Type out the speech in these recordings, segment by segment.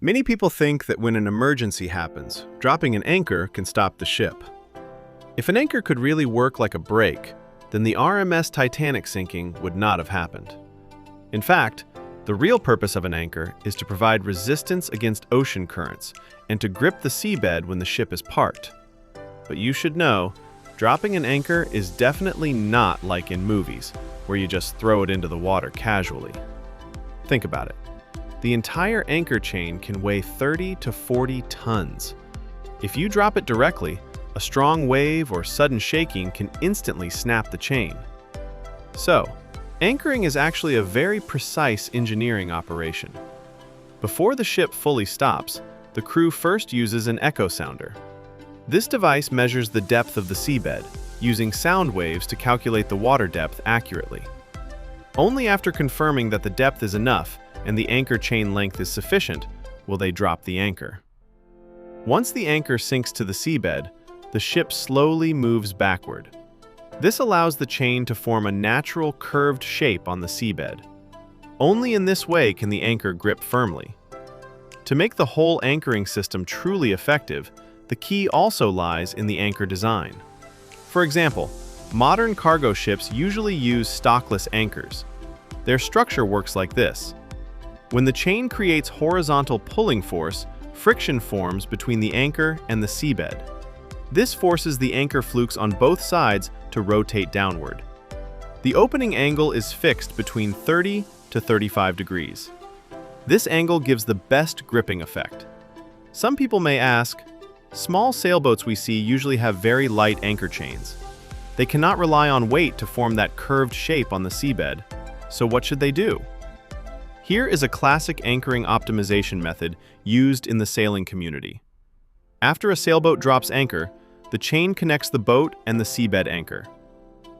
Many people think that when an emergency happens, dropping an anchor can stop the ship. If an anchor could really work like a brake, then the RMS Titanic sinking would not have happened. In fact, the real purpose of an anchor is to provide resistance against ocean currents and to grip the seabed when the ship is parked. But you should know, dropping an anchor is definitely not like in movies, where you just throw it into the water casually. Think about it. The entire anchor chain can weigh 30 to 40 tons. If you drop it directly, a strong wave or sudden shaking can instantly snap the chain. So, anchoring is actually a very precise engineering operation. Before the ship fully stops, the crew first uses an echo sounder. This device measures the depth of the seabed, using sound waves to calculate the water depth accurately. Only after confirming that the depth is enough and the anchor chain length is sufficient will they drop the anchor. Once the anchor sinks to the seabed, the ship slowly moves backward. This allows the chain to form a natural curved shape on the seabed. Only in this way can the anchor grip firmly. To make the whole anchoring system truly effective, the key also lies in the anchor design. For example, modern cargo ships usually use stockless anchors. Their structure works like this. When the chain creates horizontal pulling force, friction forms between the anchor and the seabed. This forces the anchor flukes on both sides to rotate downward. The opening angle is fixed between 30 to 35 degrees. This angle gives the best gripping effect. Some people may ask, small sailboats we see usually have very light anchor chains. They cannot rely on weight to form that curved shape on the seabed, so what should they do? Here is a classic anchoring optimization method used in the sailing community. After a sailboat drops anchor, the chain connects the boat and the seabed anchor.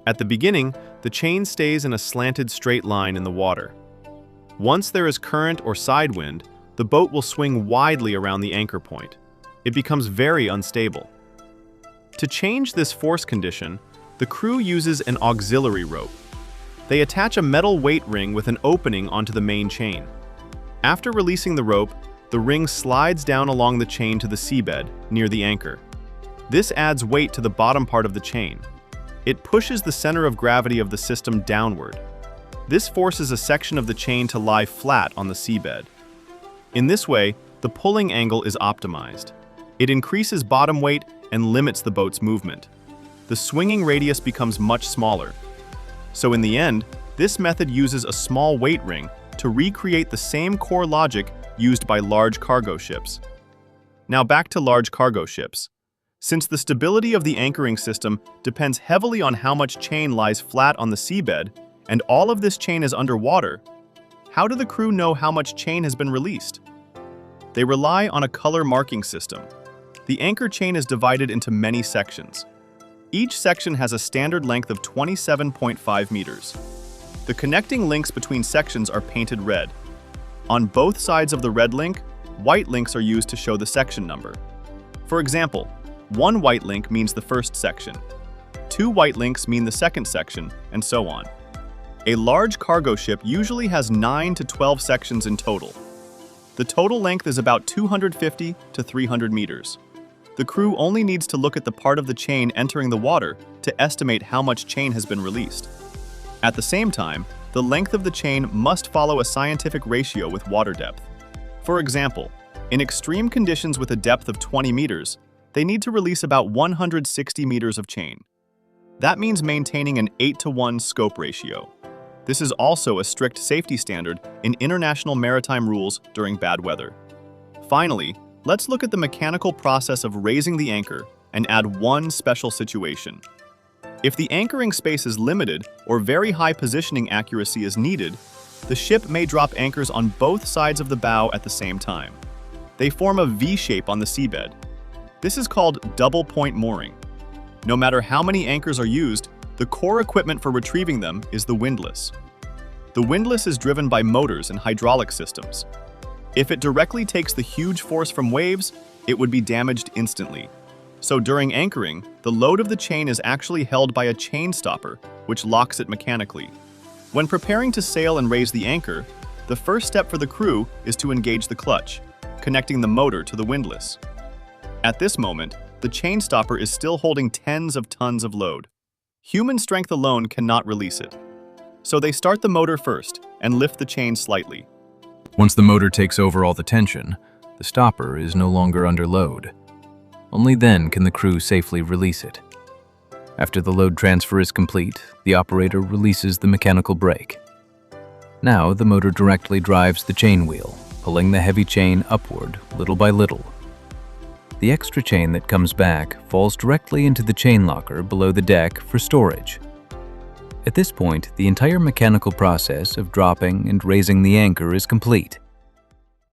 At the beginning, the chain stays in a slanted straight line in the water. Once there is current or side wind, the boat will swing widely around the anchor point. It becomes very unstable. To change this force condition, the crew uses an auxiliary rope. They attach a metal weight ring with an opening onto the main chain. After releasing the rope, the ring slides down along the chain to the seabed, near the anchor. This adds weight to the bottom part of the chain. It pushes the center of gravity of the system downward. This forces a section of the chain to lie flat on the seabed. In this way, the pulling angle is optimized. It increases bottom weight and limits the boat's movement. The swinging radius becomes much smaller. So in the end, this method uses a small weight ring to recreate the same core logic used by large cargo ships. Now back to large cargo ships. Since the stability of the anchoring system depends heavily on how much chain lies flat on the seabed, and all of this chain is underwater, how do the crew know how much chain has been released? They rely on a color marking system. The anchor chain is divided into many sections. Each section has a standard length of 27.5 meters. The connecting links between sections are painted red. On both sides of the red link, white links are used to show the section number. For example, one white link means the first section, two white links mean the second section, and so on. A large cargo ship usually has 9 to 12 sections in total. The total length is about 250 to 300 meters. The crew only needs to look at the part of the chain entering the water to estimate how much chain has been released. At the same time, the length of the chain must follow a scientific ratio with water depth. For example, in extreme conditions with a depth of 20 meters, they need to release about 160 meters of chain. That means maintaining an 8:1 scope ratio. This is also a strict safety standard in international maritime rules during bad weather. Finally, let's look at the mechanical process of raising the anchor and add one special situation. If the anchoring space is limited or very high positioning accuracy is needed, the ship may drop anchors on both sides of the bow at the same time. They form a V shape on the seabed. This is called double point mooring. No matter how many anchors are used, the core equipment for retrieving them is the windlass. The windlass is driven by motors and hydraulic systems. If it directly takes the huge force from waves, it would be damaged instantly. So during anchoring, the load of the chain is actually held by a chain stopper, which locks it mechanically. When preparing to sail and raise the anchor, the first step for the crew is to engage the clutch. connecting the motor to the windlass. At this moment, the chain stopper is still holding tens of tons of load. Human strength alone cannot release it. So they start the motor first and lift the chain slightly. Once the motor takes over all the tension, the stopper is no longer under load. Only then can the crew safely release it. After the load transfer is complete, the operator releases the mechanical brake. Now the motor directly drives the chain wheel, pulling the heavy chain upward little by little. The extra chain that comes back falls directly into the chain locker below the deck for storage. At this point, the entire mechanical process of dropping and raising the anchor is complete.